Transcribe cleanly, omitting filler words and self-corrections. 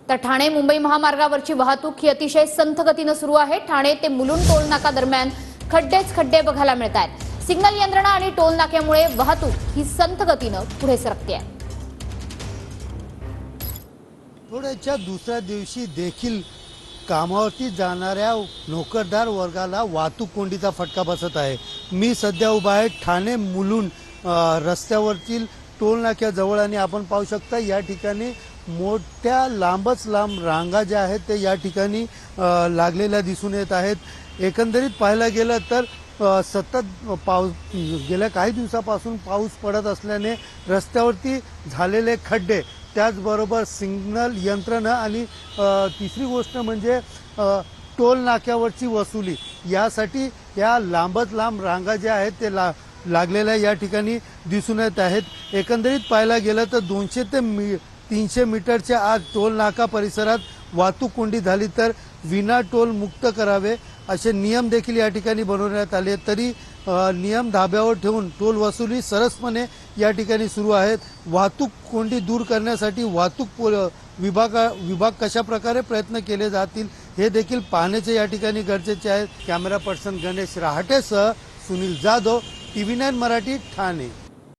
तर ठाणे मुंबई महामार्गावरची वाहतूक ही अतिशय संथ गतीने सुरू आहे। ठाणे ते मुलुंड टोल नाका दरम्यान खड्डेच खड्डे बघायला मिळत आहेत। सिग्नल यंत्रणा आणि टोल नाक्यामुळे वाहतूक ही संथ गतीने पुढे सरकते आहे। आठवड्याच्या दुसऱ्या दिवशी देखील कामावरती जाणाऱ्या नोकरदार वर्गाला वाहतूक कोंडीचा फटका बसत आहे। मी सध्या उभा आहे ठाणे मुलुंड रस्त्यावरतील टोल नाक्याजवळ आणि आपण पाहू शकता या ठिकाणी मोठ्या लांबच लांब रांगा ज्या आहेत ते या ठिकाणी लागलेल्या दिसून येत आहेत। एकंदरीत पाहायला गेलं तर सतत पाऊस गेल्या काही दिवसापासून पाऊस पडत असल्याने रस्त्यावरती झालेले खड्डे, त्याचबरोबर सिग्नल यंत्रणा आणि तिसरी गोष्ट म्हणजे टोल नाक्यावरची वसुली, यासाठी या लांबच लांब रांगा ज्या आहेत ते लागलेल्या या ठिकाणी दिसून येत आहेत। एकंदरीत पाहायला गेलं तर 200 ते 300 मीटरच्या आत टोल नाका परिसरात वाहतूक कोंडी झाली तर विना टोल मुक्त करावे असे नियम देखील या ठिकाणी बनवण्यात आले। तरी नियम धाब्यावर ठेवून टोल वसुली सरसपणे या ठिकाणी सुरू आहेत। वाहतूक कोंडी दूर करण्यासाठी वाहतूक विभाग कशा प्रकारे प्रयत्न केले जातील हे देखील पाहण्याचे या ठिकाणी गरजेचे आहे। कॅमेरा पर्सन गणेश रहाटेसह सुनील जाधव, TV9 मराठी, ठाणे।